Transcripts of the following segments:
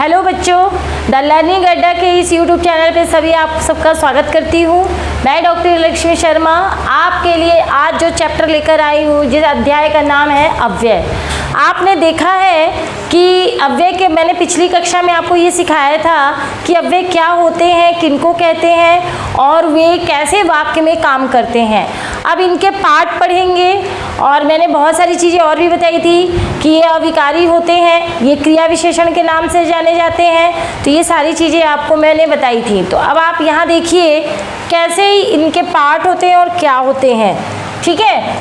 Hello बच्चों, the learning अड्डा के इस यूट्यूब चैनल पे सभी आप सबका स्वागत करती हूँ। मैं डॉक्टर लक्ष्मी शर्मा आपके लिए आज जो चैप्टर लेकर आई हूँ, जिस अध्याय का नाम है अव्यय। आपने देखा है कि अव्यय के मैंने पिछली कक्षा में आपको ये सिखाया था कि अव्यय क्या होते हैं, किनको कहते हैं और वे कैसे वाक्य में काम करते हैं। अब इनके पार्ट पढ़ेंगे और मैंने बहुत सारी चीज़ें और भी बताई थी कि ये अविकारी होते हैं, ये क्रिया विशेषण के नाम से जाने जाते हैं। तो ये सारी चीज़ें आपको मैंने बताई थी। तो अब आप यहाँ देखिए कैसे इनके पार्ट होते हैं और क्या होते हैं। ठीक है,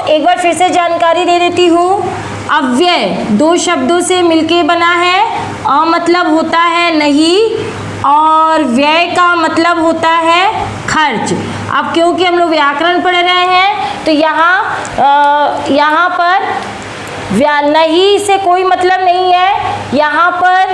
एक बार फिर से जानकारी दे देती हूँ। अव्यय दो शब्दों से मिलके बना है। अ मतलब होता है नहीं और व्यय का मतलब होता है खर्च। अब क्योंकि हम लोग व्याकरण पढ़ रहे हैं तो यहाँ पर नहीं से कोई मतलब नहीं है। यहाँ पर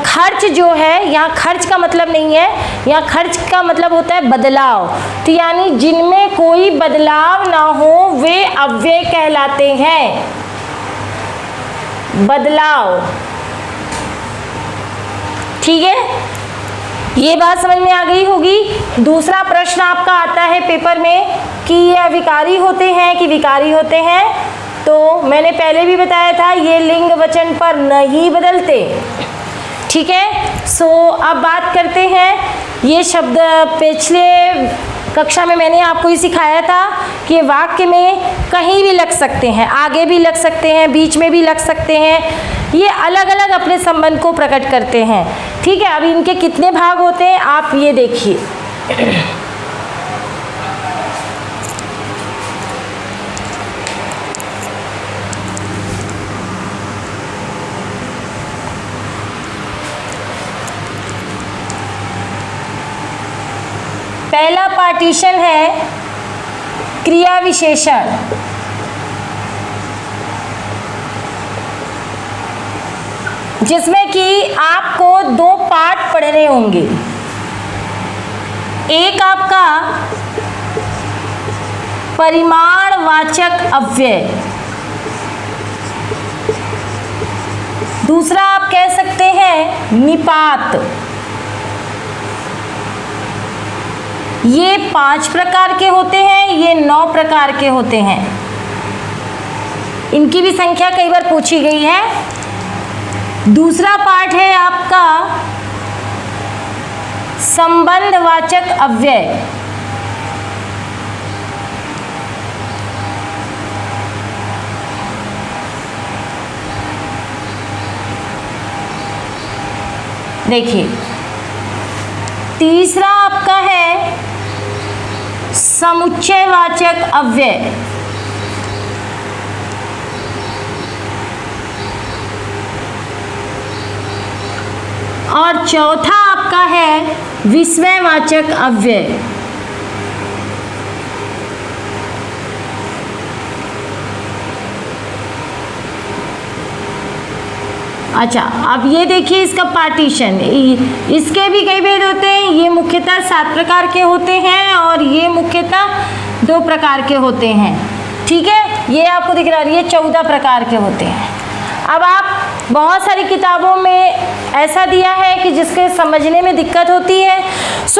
खर्च जो है, यहाँ खर्च का मतलब नहीं है, यहाँ खर्च का मतलब होता है बदलाव। तो यानी जिनमें कोई बदलाव ना हो वे अव्यय कहलाते हैं। बदलाव, ठीक है, ये बात समझ में आ गई होगी। दूसरा प्रश्न आपका आता है पेपर में कि ये अविकारी होते हैं कि विकारी होते हैं। तो मैंने पहले भी बताया था ये लिंग वचन पर नहीं बदलते। ठीक है, अब बात करते हैं। ये शब्द पिछले कक्षा में मैंने आपको ये सिखाया था कि वाक्य में कहीं भी लग सकते हैं, आगे भी लग सकते हैं, बीच में भी लग सकते हैं। ये अलग अलग अपने संबंध को प्रकट करते हैं। ठीक है, अब इनके कितने भाग होते हैं आप ये देखिए। पहला पार्टीशन है क्रिया विशेषण। जिसमें कि आपको दो पार्ट पढ़ने होंगे। एक आपका परिमाणवाचक अव्यय, दूसरा आप कह सकते हैं निपात। ये 5 प्रकार के होते हैं, ये 9 प्रकार के होते हैं। इनकी भी संख्या कई बार पूछी गई है। दूसरा पार्ट है आपका संबंधवाचक अव्यय। देखिए, तीसरा आपका है समुच्चयवाचक अव्यय। और चौथा आपका है विस्मयवाचक अव्यय। अच्छा, अब ये देखिए इसका पार्टीशन। इसके भी कई भेद होते हैं। ये मुख्यतः 7 प्रकार के होते हैं और ये मुख्यतः 2 प्रकार के होते हैं। ठीक है, ये आपको दिख रहा है, ये 14 प्रकार के होते हैं। अब आप बहुत सारी किताबों में ऐसा दिया है कि जिसके समझने में दिक्कत होती है।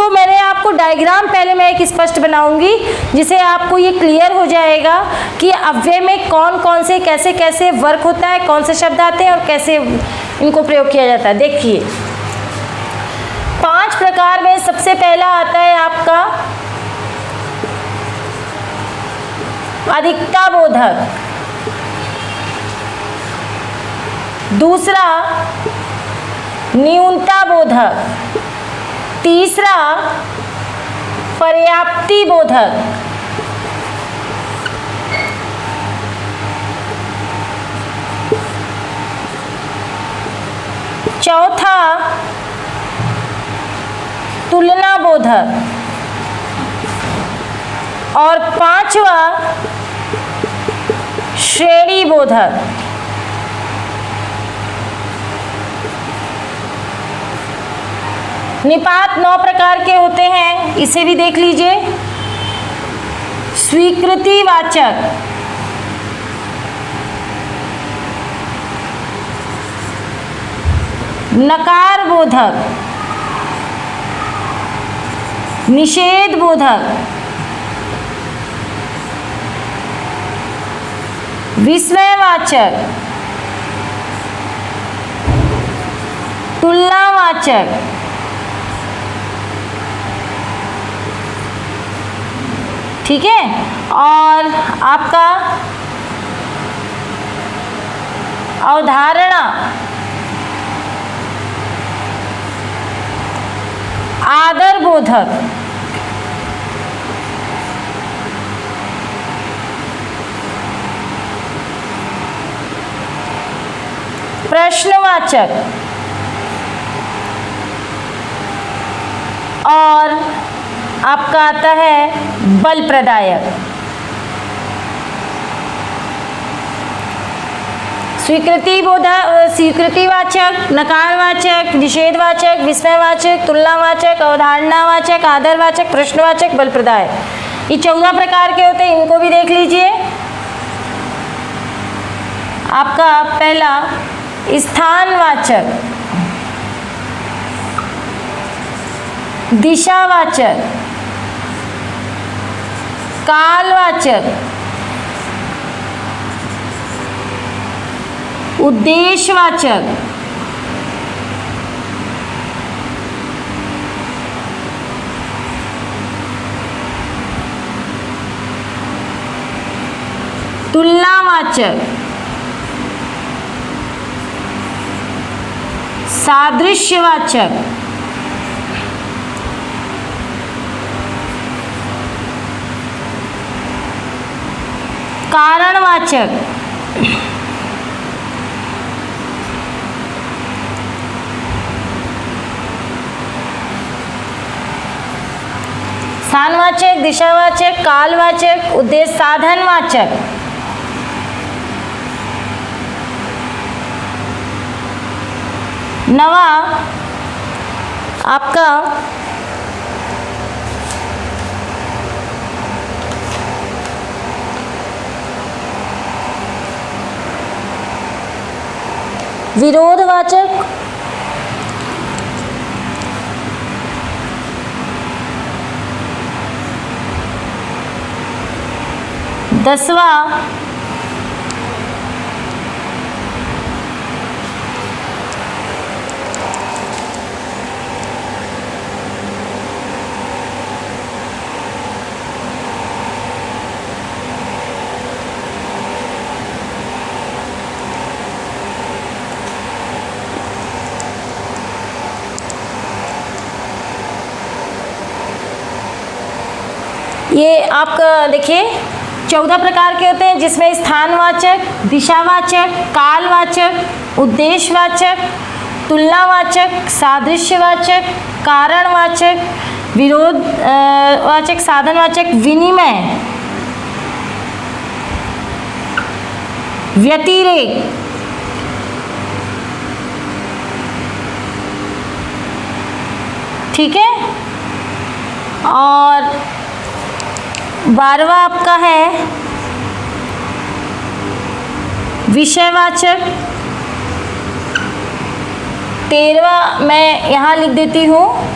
मैंने आपको डायग्राम पहले मैं एक स्पष्ट बनाऊंगी जिसे आपको ये क्लियर हो जाएगा कि अव्यय में कौन कौन से कैसे कैसे वर्क होता है, कौन से शब्द आते हैं और कैसे इनको प्रयोग किया जाता है। देखिए, 5 प्रकार में सबसे पहला आता है आपका अधिकता बोधक, दूसरा न्यूनता बोधक, तीसरा पर्याप्ति बोधक, चौथा तुलना बोधक और 5वां श्रेणी बोधक। निपात 9 प्रकार के होते हैं, इसे भी देख लीजिए। स्वीकृतिवाचक, नकार बोधक, निषेध बोधक, विस्मयवाचक, तुलनावाचक, ठीक है। और आपका अवधारणा, आदर बोधक, प्रश्नवाचक और आपका आता है बल प्रदायक। स्वीकृतिवाचक, नकारवाचक, निषेधवाचक, विस्मयवाचक, तुलनावाचक, अवधारणावाचक, आदरवाचक, प्रश्नवाचक, बल प्रदायक। ये 14 प्रकार के होते हैं, इनको भी देख लीजिए। आपका पहला स्थानवाचक, दिशावाचक, कालवाचक, उद्देश्यवाचक, तुलनावाचक, सादृश्यवाचक, कारणवाचक, स्थानवाचक, दिशावाचक, कालवाचक, उद्देश्य साधनवाचक। नवा आपका विरोधवाचक, 10वां ये आपका देखिए 14 प्रकार के होते हैं, जिसमें स्थानवाचक, दिशावाचक, कालवाचक, उद्देश्यवाचक, तुलनावाचक, सादृश्यवाचक, कारणवाचक, विरोधवाचक, साधनवाचक, विनिमय, व्यतिरेक, ठीक है। और 12वां आपका है विषयवाचक। 13वां मैं यहाँ लिख देती हूँ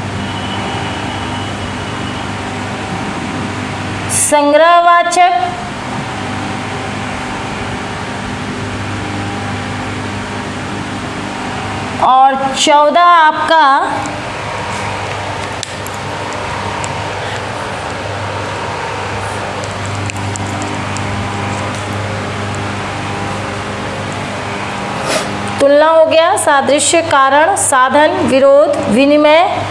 संग्रहवाचक। और 14 आपका तुलना हो गया, सादृश्य, कारण, साधन, विरोध, विनिमय,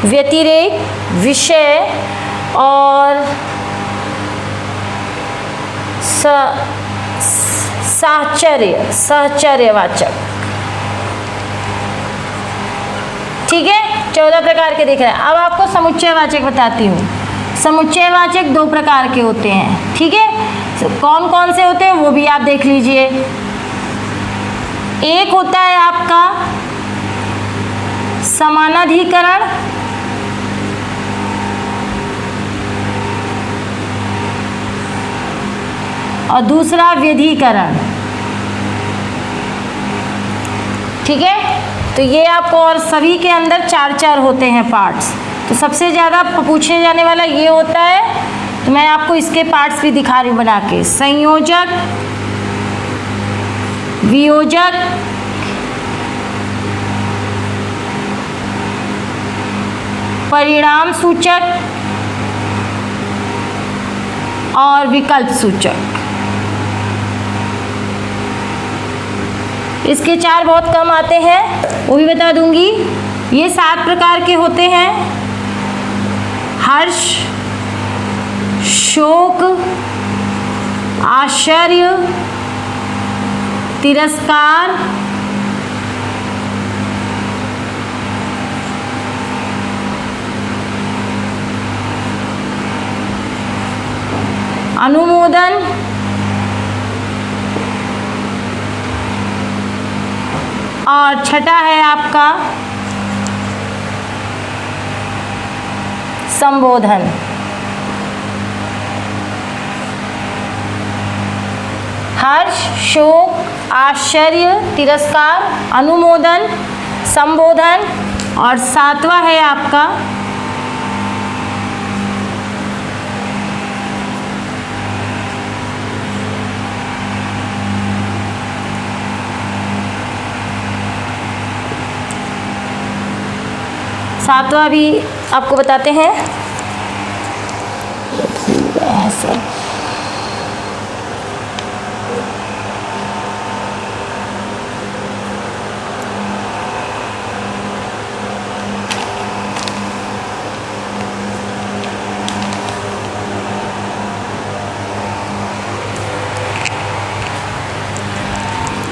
व्यतिरेक, विषय और सहचर्यवाचक। ठीक है, 14 प्रकार के दिख रहे हैं। अब आपको समुच्चयवाचक बताती हूँ। समुच्चयवाचक 2 प्रकार के होते हैं, ठीक है। कौन कौन से होते हैं वो भी आप देख लीजिए। एक होता है आपका समानाधिकरण, और दूसरा व्यधिकरण, ठीक है। तो ये आपको, और सभी के अंदर 4-4 होते हैं पार्ट्स। तो सबसे ज़्यादा पूछे जाने वाला ये होता है, तो मैं आपको इसके पार्ट्स भी दिखा रही हूँ बना के। संयोजक, वियोजक, परिणाम सूचक और विकल्प सूचक। इसके 4 बहुत कम आते हैं, वो भी बता दूंगी। ये 7 प्रकार के होते हैं: हर्ष, शोक, आश्चर्य, तिरस्कार, अनुमोदन, और छठा है आपका संबोधन। हर्ष, शोक, आश्चर्य, तिरस्कार, अनुमोदन, संबोधन, और 7वां है आपका सातवां भी आपको बताते हैं।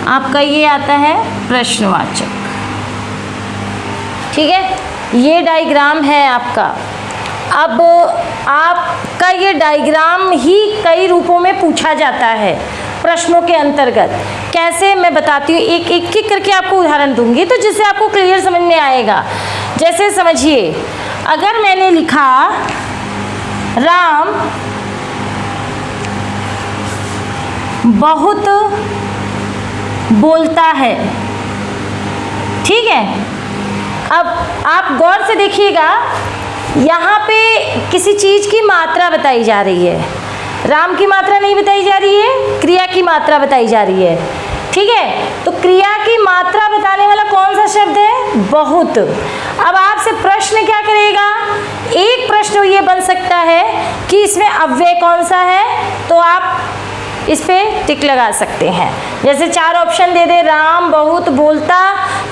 आपका ये आता है प्रश्नवाचक। ठीक है, ये डायग्राम है आपका। अब आपका ये डायग्राम ही कई रूपों में पूछा जाता है प्रश्नों के अंतर्गत। कैसे, मैं बताती हूँ, एक एक करके आपको उदाहरण दूंगी तो जिससे आपको क्लियर समझ में आएगा। जैसे समझिए, अगर मैंने लिखा राम बहुत बोलता है, ठीक है। अब आप गौर से देखिएगा, यहाँ पे किसी चीज़ की मात्रा बताई जा रही है। राम की मात्रा नहीं बताई जा रही है, क्रिया की मात्रा बताई जा रही है। ठीक है, तो क्रिया की मात्रा बताने वाला कौन सा शब्द है? बहुत। अब आपसे प्रश्न क्या करेगा? एक प्रश्न ये बन सकता है कि इसमें अव्यय कौन सा है, तो आप इस पे टिक लगा सकते हैं। जैसे 4 ऑप्शन दे दे, राम, बहुत, बोलता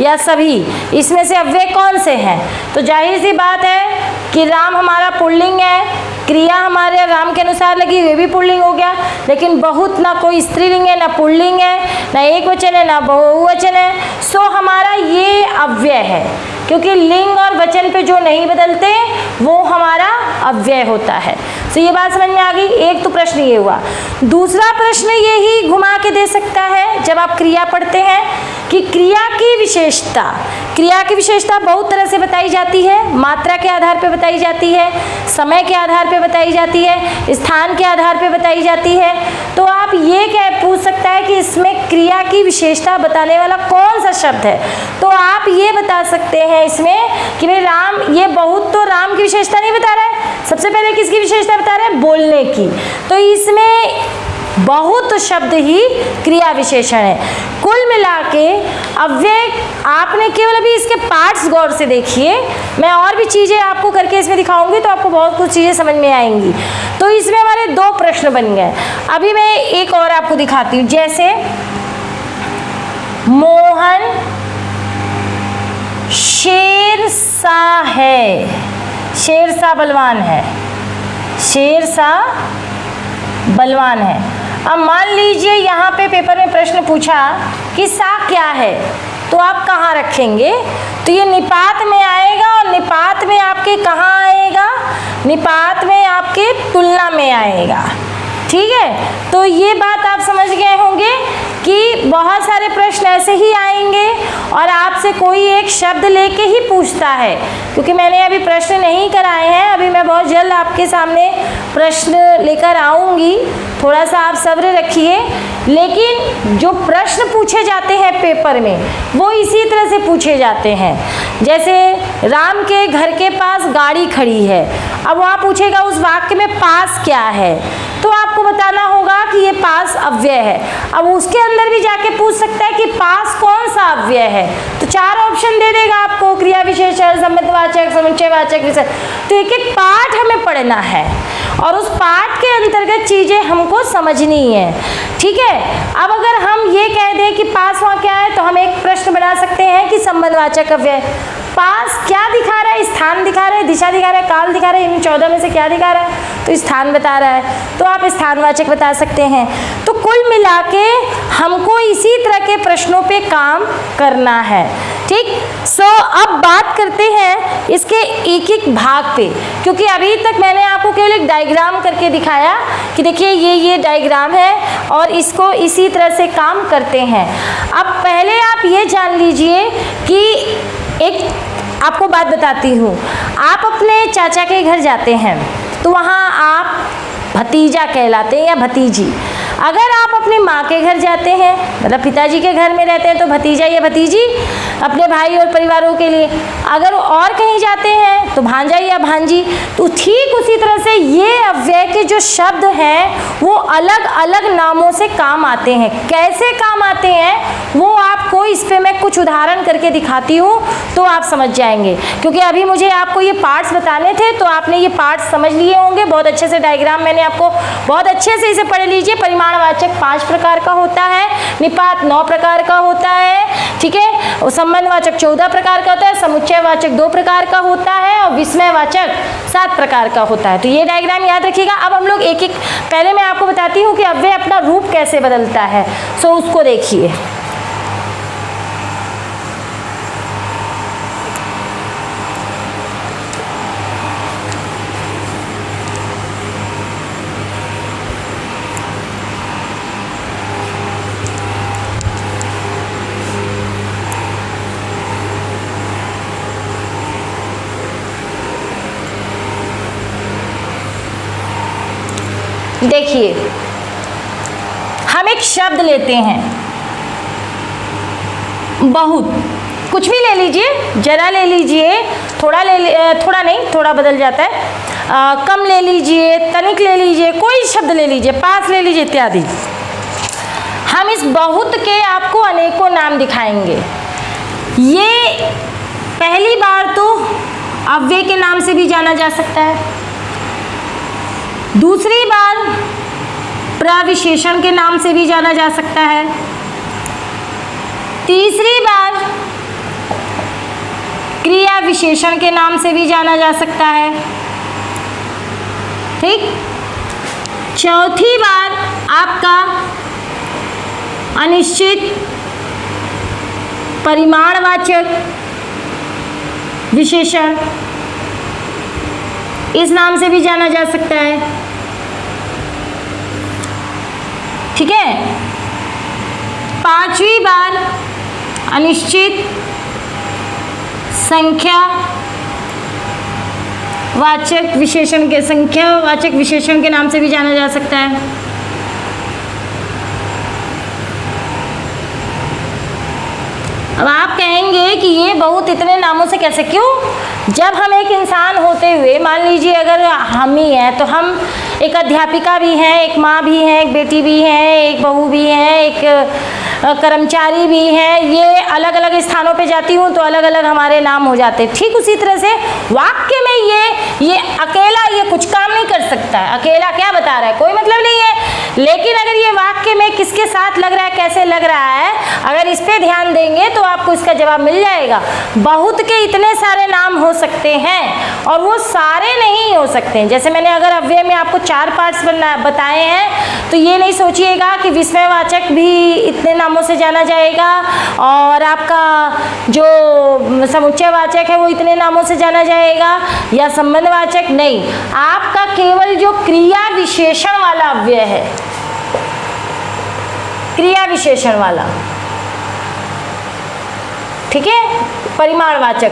या सभी, इसमें से अव्यय कौन से हैं? तो जाहिर सी बात है कि राम हमारा पुल्लिंग है, क्रिया हमारे राम के अनुसार लगी, वे भी पुल्लिंग हो गया। लेकिन बहुत ना कोई स्त्रीलिंग है, ना पुल्लिंग है, ना एक वचन है, ना बहुवचन है, सो हमारा ये अव्यय है। क्योंकि लिंग और वचन पे जो नहीं बदलते वो हमारा अव्यय होता है। तो ये बात समझ में आ गई। एक तो प्रश्न ये हुआ। दूसरा प्रश्न ये ही घुमा के दे सकता है जब आप क्रिया पढ़ते हैं कि क्रिया की विशेषता बहुत तरह से बताई जाती है। मात्रा के आधार पे बताई जाती है, समय के आधार पे बताई जाती है, स्थान के आधार पे बताई जाती है। तो आप ये क्या पूछ सकता है कि इसमें क्रिया की विशेषता बताने वाला कौन सा शब्द है? तो आप ये बता सकते हैं इसमें कि भाई राम, ये बहुत तो राम की विशेषता नहीं बता रहा है, सबसे पहले किसकी विशेषता बता रहा है? बोलने की। तो इसमें बहुत शब्द ही क्रिया विशेषण है। कुल मिला के अव्यय, आपने केवल अभी इसके पार्ट्स गौर से देखिए, मैं और भी चीज़ें आपको करके इसमें दिखाऊंगी तो आपको बहुत कुछ चीज़ें समझ में आएंगी। तो इसमें हमारे 2 प्रश्न बन गए। अभी मैं एक और आपको दिखाती हूँ। जैसे मोहन शेर सा है, शेर सा बलवान है, शेर सा बलवान है। अब मान लीजिए यहाँ पे पेपर में प्रश्न पूछा कि सा क्या है, तो आप कहाँ रखेंगे? तो ये निपात में आएगा, और निपात में आपके कहाँ आएगा? निपात में आपके तुलना में आएगा। ठीक है, तो ये बात आप समझ गए होंगे कि बहुत सारे प्रश्न ऐसे ही आएंगे और आपसे कोई एक शब्द लेके ही पूछता है, क्योंकि मैंने अभी प्रश्न नहीं कराए हैं। अभी मैं बहुत जल्द आपके सामने प्रश्न लेकर आऊँगी, थोड़ा सा आप सब्र रखिए। लेकिन जो प्रश्न पूछे जाते हैं पेपर में वो इसी तरह से पूछे जाते हैं। जैसे राम के घर के पास गाड़ी खड़ी है, अब वहाँ पूछेगा उस वाक्य में पास क्या है, तो आपको बताना होगा कि ये पास अव्यय है। अब उसके अंदर भी जाके पूछ सकता है कि पास कौन सा अव्यय है, तो 4 ऑप्शन दे देगा आपको, क्रिया विशेषण, संबंधवाचक, समुच्चयवाचक, विशेषण। तो एक एक पाठ हमें पढ़ना है और उस पाठ के अंतर्गत चीज़ें हमको समझनी है, ठीक है। अब अगर हम ये कह दें कि पास वहाँ क्या है, तो हम एक प्रश्न बना सकते हैं कि संबंधवाचक अव्यय पास क्या दिखा रहा है, स्थान दिखा रहा है, दिशा दिखा रहा है, काल दिखा रहा है, इन 14 में से क्या दिखा रहा है, तो स्थान बता रहा है, तो आप स्थानवाचक बता सकते हैं। तो कुल मिला के हमको इसी तरह के प्रश्नों पे काम करना है, ठीक। अब बात करते हैं इसके एक एक भाग पे, क्योंकि अभी तक मैंने आपको केवल एक डायग्राम करके दिखाया कि देखिए ये डायग्राम है और इसको इसी तरह से काम करते हैं। अब पहले आप ये जान लीजिए कि एक आपको बात बताती हूँ, आप अपने चाचा के घर जाते हैं तो वहाँ आप भतीजा कहलाते हैं या भतीजी। अगर आप अपनी माँ के घर जाते हैं, मतलब पिताजी के घर में रहते हैं, तो भतीजा या भतीजी अपने भाई और परिवारों के लिए। अगर और कहीं जाते हैं तो भांजा या भांजी। तो ठीक उसी तरह से ये अव्यय के जो शब्द हैं वो अलग अलग नामों से काम आते हैं। कैसे काम आते हैं वो आपको इस पे मैं कुछ उदाहरण करके दिखाती हूँ तो आप समझ जाएंगे, क्योंकि अभी मुझे आपको ये पार्ट्स बताने थे तो आपने ये पार्ट्स समझ लिए होंगे बहुत अच्छे से। डायग्राम मैंने आपको बहुत अच्छे से इसे पढ़ लीजिए। परिमाणवाचक 5 प्रकार का होता है, निपात 9 प्रकार का होता है, ठीक है। और संबंधवाचक 14 प्रकार का होता है, समुच्चयवाचक 2 प्रकार का होता है और विस्मयवाचक 7 प्रकार का होता है। तो ये डायग्राम याद रखिएगा। अब हम लोग एक एक, पहले मैं आपको बताती हूँ कि अव्यय अपना रूप कैसे बदलता है, सो उसको देखिए। देखिए हम एक शब्द लेते हैं, बहुत, कुछ भी ले लीजिए, जरा ले लीजिए, थोड़ा थोड़ा नहीं, थोड़ा बदल जाता है, कम ले लीजिए, तनिक ले लीजिए, कोई शब्द ले लीजिए, पास ले लीजिए इत्यादि। हम इस बहुत के आपको अनेकों नाम दिखाएंगे। ये पहली बार तो अव्यय के नाम से भी जाना जा सकता है, दूसरी बार प्रविशेषण के नाम से भी जाना जा सकता है, तीसरी बार क्रिया विशेषण के नाम से भी जाना जा सकता है, ठीक। चौथी बार आपका अनिश्चित परिमाणवाचक विशेषण इस नाम से भी जाना जा सकता है, ठीक है। पांचवी बार अनिश्चित संख्या वाचक विशेषण के, संख्यावाचक विशेषण के नाम से भी जाना जा सकता है। अब आप कहेंगे कि ये बहुत इतने नामों से कैसे, क्यों? जब हम एक इंसान होते हुए, मान लीजिए अगर हम ही हैं तो हम एक अध्यापिका भी हैं, एक माँ भी हैं, एक बेटी भी हैं, एक बहू भी हैं, एक कर्मचारी भी हैं। ये अलग अलग स्थानों पे जाती हूँ तो अलग अलग हमारे नाम हो जाते हैं। ठीक उसी तरह से वाक्य में ये अकेला ये कुछ काम नहीं कर सकता है। अकेला क्या बता रहा है, कोई मतलब नहीं है। लेकिन अगर ये वाक्य में किसके साथ लग रहा है, कैसे लग रहा है, अगर इस पे ध्यान देंगे तो आपको इसका जवाब मिल जाएगा। बहुत के इतने सारे नाम हो सकते हैं और वो सारे नहीं हो सकते हैं। जैसे मैंने अगर अव्यय में आपको 4 पार्ट्स बताए हैं तो ये नहीं सोचिएगा कि विस्मयवाचक भी इतने नामों से जाना जाएगा और आपका जो समुच्चयवाचक है वो इतने नामों से जाना जाएगा या संबंधवाचक, नहीं। आपका केवल जो क्रिया विशेषण वाला अव्यय है, क्रिया विशेषण वाला, ठीक है, परिमाणवाचक।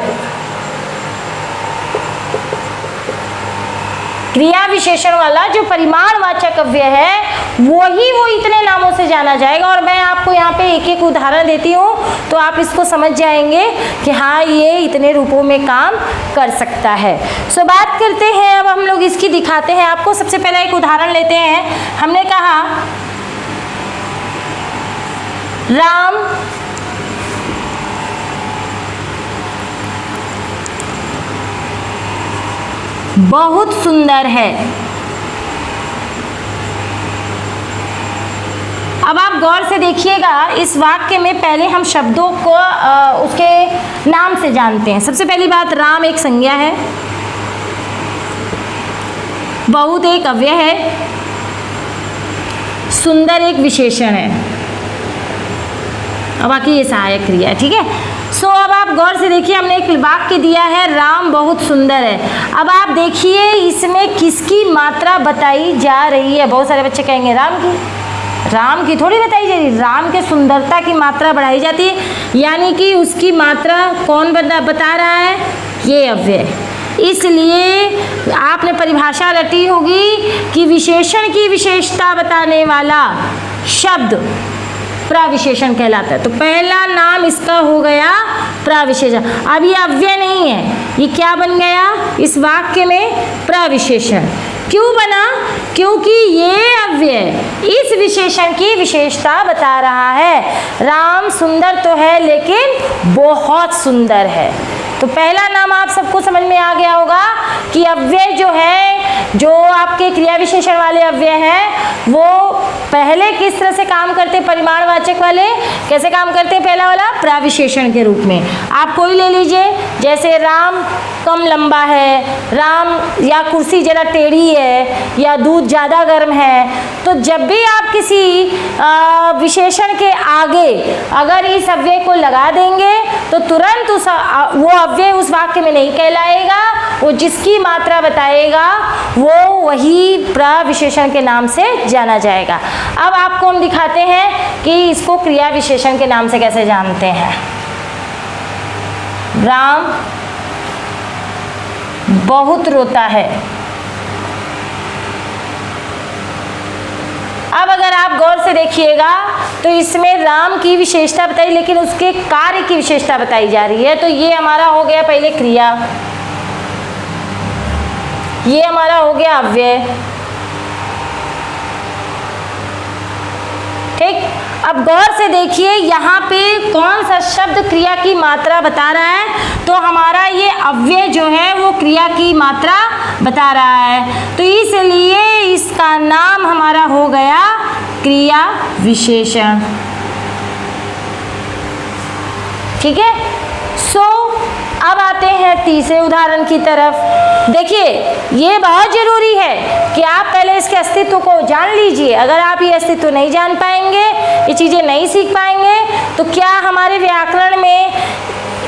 क्रिया विशेषण वाला जो परिमाणवाचक अव्यय है वो इतने नामों से जाना जाएगा। और मैं आपको यहाँ पे एक एक उदाहरण देती हूँ तो आप इसको समझ जाएंगे कि हाँ ये इतने रूपों में काम कर सकता है। सो बात करते हैं, अब हम लोग इसकी दिखाते हैं आपको। सबसे पहले एक उदाहरण लेते हैं। हमने कहा राम बहुत सुंदर है। अब आप गौर से देखिएगा, इस वाक्य में पहले हम शब्दों को उसके नाम से जानते हैं। सबसे पहली बात, राम एक संज्ञा है, बहुत एक अव्यय है, सुंदर एक विशेषण है, अब बाकी ये सहायक क्रिया है, ठीक है। सो अब आप गौर से देखिए, हमने एक वाक्य दिया है राम बहुत सुंदर है। अब आप देखिए इसमें किसकी मात्रा बताई जा रही है। बहुत सारे बच्चे कहेंगे राम की थोड़ी बताई जा रही, राम के सुंदरता की मात्रा बढ़ाई जाती है, यानी कि उसकी मात्रा कौन बता रहा है, ये अव्यय। इसलिए आपने परिभाषा रटी होगी कि विशेषण की विशेषता बताने वाला शब्द प्रविशेषण कहलाता है। तो पहला नाम इसका हो गया प्रविशेषण। अब ये अव्यय नहीं है, ये क्या बन गया इस वाक्य में, प्रविशेषण। क्यों बना, क्योंकि ये अव्यय इस विशेषण की विशेषता बता रहा है। राम सुंदर तो है लेकिन बहुत सुंदर है। तो पहला नाम आप सबको समझ में आ गया होगा कि अव्यय जो है, जो आपके क्रिया विशेषण वाले अव्यय हैं, वो पहले किस तरह से काम करते, परिमाणवाचक वाले कैसे काम करते, पहला वाला प्रविशेषण के रूप में। आप कोई ले लीजिए, जैसे राम कम लंबा है, राम या कुर्सी जरा टेढ़ी है, या दूध ज़्यादा गर्म है। तो जब भी आप किसी विशेषण के आगे अगर इस अव्यय को लगा देंगे तो तुरंत वो अव्यय उस वाक्य में नहीं कहलाएगा, वो जिसकी मात्रा बताएगा वो वही प्रविशेषण के नाम से जाना जाएगा। अब आपको हम दिखाते हैं कि इसको क्रिया विशेषण के नाम से कैसे जानते हैं। राम बहुत रोता है। अब अगर आप गौर से देखिएगा तो इसमें राम की विशेषता बताई, लेकिन उसके कार्य की विशेषता बताई जा रही है। तो ये हमारा हो गया पहले क्रिया, ये हमारा हो गया अव्यय, ठीक। अब गौर से देखिए यहाँ पे कौन सा शब्द क्रिया की मात्रा बता रहा है, तो हमारा ये अव्यय जो है वो क्रिया की मात्रा बता रहा है। तो इसलिए इसका नाम हमारा हो गया क्रिया विशेषण, ठीक है। सो अब आते हैं तीसरे उदाहरण की तरफ। देखिए ये बहुत ज़रूरी है कि आप पहले इसके अस्तित्व को जान लीजिए। अगर आप ये अस्तित्व नहीं जान पाएंगे, ये चीज़ें नहीं सीख पाएंगे, तो क्या हमारे व्याकरण में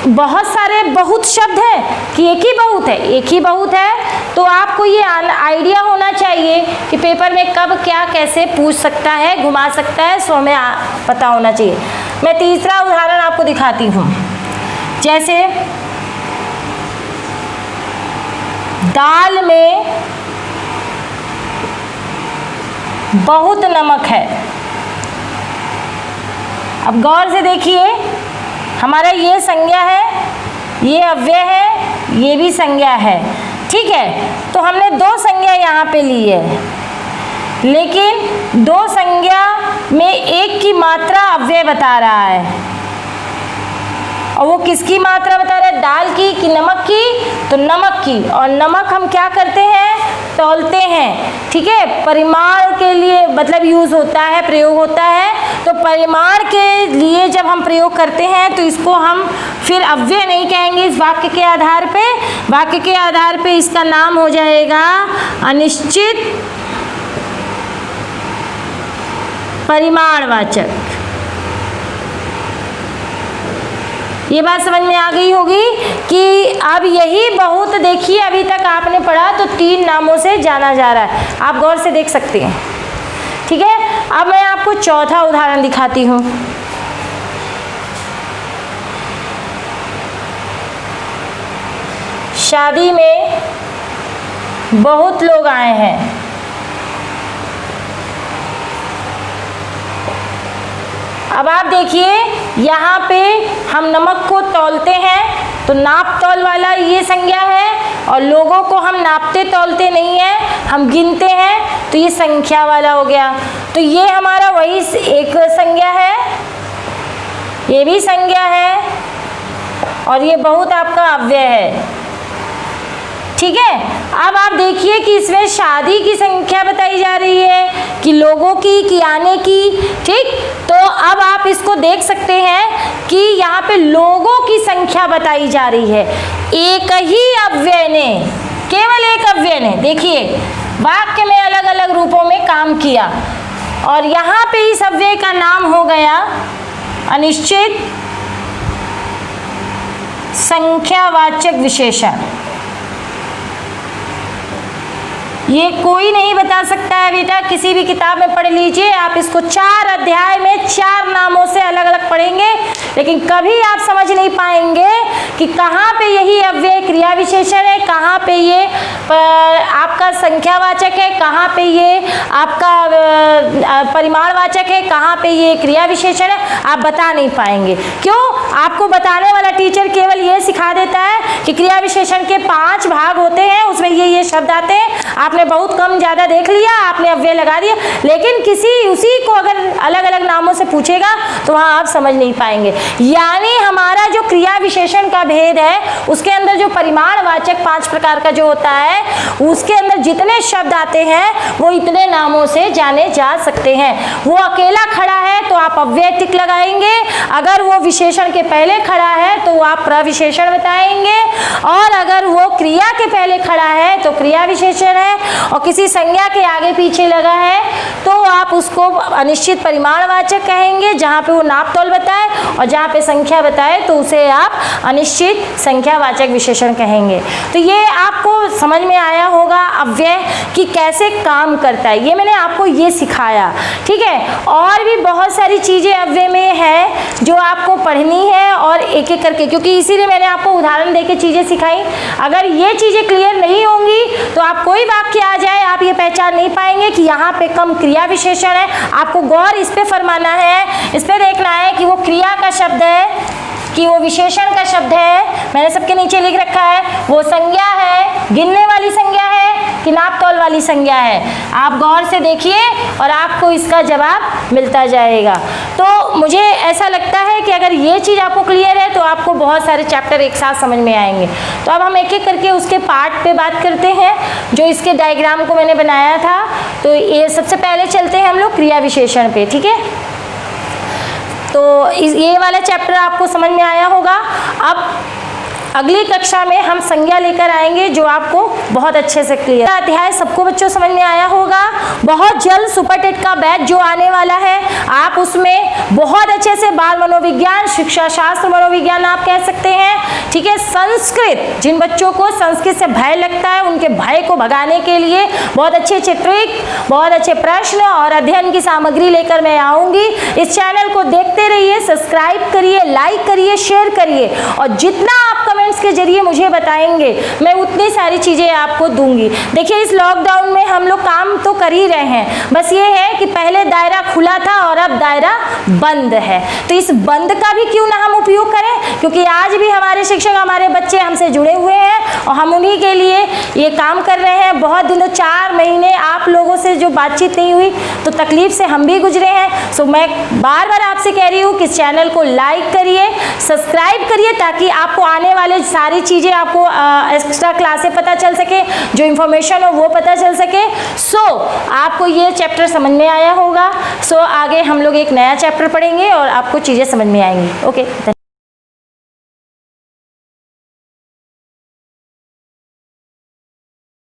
बहुत सारे बहुत शब्द हैं कि एक ही बहुत है, एक ही बहुत है। तो आपको ये आइडिया होना चाहिए कि पेपर में कब क्या कैसे पूछ सकता है, घुमा सकता है, सो हमें पता होना चाहिए। मैं तीसरा उदाहरण आपको दिखाती हूँ। जैसे दाल में बहुत नमक है। अब गौर से देखिए, हमारा ये संज्ञा है, ये अव्यय है, ये भी संज्ञा है, ठीक है। तो हमने दो संज्ञा यहाँ पे ली है, लेकिन दो संज्ञा में एक की मात्रा अव्यय बता रहा है, और वो किसकी मात्रा बता रहा है, दाल की कि नमक की, तो नमक की। और नमक हम क्या करते हैं, तौलते हैं, ठीक है। परिमाण के लिए मतलब यूज़ होता है, प्रयोग होता है। तो परिमाण के लिए जब हम प्रयोग करते हैं तो इसको हम फिर अव्यय नहीं कहेंगे इस वाक्य के आधार पे। वाक्य के आधार पे इसका नाम हो जाएगा अनिश्चित परिमाणवाचक। ये बात समझ में आ गई होगी कि अब यही बहुत, देखिए अभी तक आपने पढ़ा तो तीन नामों से जाना जा रहा है, आप गौर से देख सकते हैं, ठीक है। अब मैं आपको चौथा उदाहरण दिखाती हूँ। शादी में बहुत लोग आए हैं। अब आप देखिए यहाँ पे हम नमक को तौलते हैं तो नाप तौल वाला ये संज्ञा है, और लोगों को हम नापते तौलते नहीं हैं, हम गिनते हैं तो ये संख्या वाला हो गया। तो ये हमारा वही एक संज्ञा है, ये भी संज्ञा है, और ये बहुत आपका अव्यय है। ठीक है, अब आप देखिए कि इसमें शादी की संख्या बताई जा रही है कि लोगों की, कि आने की। ठीक, तो अब आप इसको देख सकते हैं कि यहाँ पे लोगों की संख्या बताई जा रही है। एक ही अव्यय ने, केवल एक अव्यय ने, देखिए वाक्य में अलग अलग रूपों में काम किया, और यहाँ पे इस अव्यय का नाम हो गया अनिश्चित संख्यावाचक विशेषण। ये कोई नहीं बता सकता है बेटा, किसी भी किताब में पढ़ लीजिए आप इसको, 4 अध्याय में 4 नामों से अलग अलग पढ़ेंगे, लेकिन कभी आप समझ नहीं पाएंगे कि कहाँ पे यही अव्यय क्रिया विशेषण है, कहाँ पे ये आपका संख्यावाचक है, कहाँ पे ये आपका परिमाणवाचक है, कहाँ पे ये क्रिया विशेषण है, आप बता नहीं पाएंगे। क्यों? आपको बताने वाला टीचर केवल ये सिखा देता है कि क्रिया विशेषण के 5 भाग होते हैं, उसमें ये शब्द आते हैं। आपने बहुत कम ज़्यादा देख लिया, आपने अव्यय लगा दिया, लेकिन उसी को अगर अलग अलग नामों से पूछेगा तो वहाँ आप समझ नहीं पाएंगे। यानी हमारा जो क्रिया विशेषण का भेद है, उसके अंदर जो परिमाणवाचक 5 प्रकार का जो होता है, उसके अंदर जितने शब्द आते हैं वो इतने नामों से जाने जा सकते हैं। वो अकेला खड़ा है तो आप अव्यय टिक लगाएंगे, अगर वो विशेषण के पहले खड़ा है तो आप प्रविशेषण बताएंगे, और अगर वो क्रिया के पहले खड़ा है तो क्रिया विशेषण है, और किसी संज्ञा के आगे पीछे लगा है तो आप उसको अनिश्चित परिमाणवाचक कहेंगे, जहाँ पे वो नाप तौल बताए, और जहाँ पे संख्या बताए तो उसे आप अनिश्चित संख्यावाचक विशेषण कहेंगे। तो ये आपको समझ में आया होगा अव्यय कि कैसे काम करता है, ये मैंने आपको ये सिखाया। ठीक है, और भी बहुत सारी चीज़ें अव्यय में है जो आपको पढ़नी है, और एक एक करके, क्योंकि इसीलिए मैंने आपको उदाहरण देके चीज़ें सिखाई। अगर ये चीज़ें क्लियर नहीं होंगी तो आप कोई वाक्य आ जाए, आप ये पहचान नहीं पाएंगे कि यहाँ पे कम क्रिया विशेषण है। आपको गौर इस पे फरमाना है, इस पे देखना है कि वो क्रिया का शब्द है कि वो विशेषण का शब्द है। मैंने सबके नीचे लिख रखा है, वो संज्ञा है, गिनने वाली संज्ञा है कि नाप तौल वाली संज्ञा है। आप गौर से देखिए और आपको इसका जवाब मिलता जाएगा। तो मुझे ऐसा लगता है कि अगर ये चीज़ आपको क्लियर है तो आपको बहुत सारे चैप्टर एक साथ समझ में आएंगे। तो अब हम एक एक करके उसके पार्ट पे बात करते हैं, जो इसके डायग्राम को मैंने बनाया था। तो ये सबसे पहले चलते हैं हम लोग क्रिया विशेषण पे। ठीक है, तो ये वाला चैप्टर आपको समझ में आया होगा। अब अगली कक्षा में हम संज्ञा लेकर आएंगे जो आपको बहुत अच्छे से क्लियर। अध्याय सबको बच्चों समझ में आया होगा। बहुत जल्द सुपर टेट का बैच जो आने वाला है, आप उसमें बहुत अच्छे से बाल मनोविज्ञान, शिक्षा शास्त्र मनोविज्ञान आप कह सकते हैं। ठीक है, संस्कृत, जिन बच्चों को संस्कृत से भय लगता है उनके भय को भगाने के लिए बहुत अच्छे ट्रिक, बहुत अच्छे प्रश्न और अध्ययन की सामग्री लेकर मैं आऊँगी। इस चैनल को देखते रहिए, सब्सक्राइब करिए, लाइक करिए, शेयर करिए, और जितना आप कमेंट्स के जरिए मुझे बताएंगे मैं उतनी सारी चीज़ें आपको दूंगी। देखिए, इस लॉकडाउन में हम लोग काम तो कर ही रहे हैं, बस ये है कि पहले दायरा खुला था और अब दायरा बंद है। तो इस बंद का भी क्यों ना हम उपयोग करें, क्योंकि आज भी हमारे शिक्षक, हमारे बच्चे हमसे जुड़े हुए हैं और हम उन्हीं के लिए ये काम कर रहे हैं। बहुत दिनों 4 महीने आप लोगों से जो बातचीत नहीं हुई तो तकलीफ से हम भी गुजरे हैं। सो मैं बार बार आपसे कह रही हूँ कि इस चैनल को लाइक करिए, सब्सक्राइब करिए, ताकि आपको आने वाले सारी चीज़ें, आपको एक्स्ट्रा क्लासें पता चल सके, जो इन्फॉर्मेशन हो वो पता चल सके। सो आपको ये चैप्टर समझ में आया होगा। सो आगे हम लोग एक नया चैप्टर पढ़ेंगे और आपको चीज़ें समझ में आएंगी। ओके।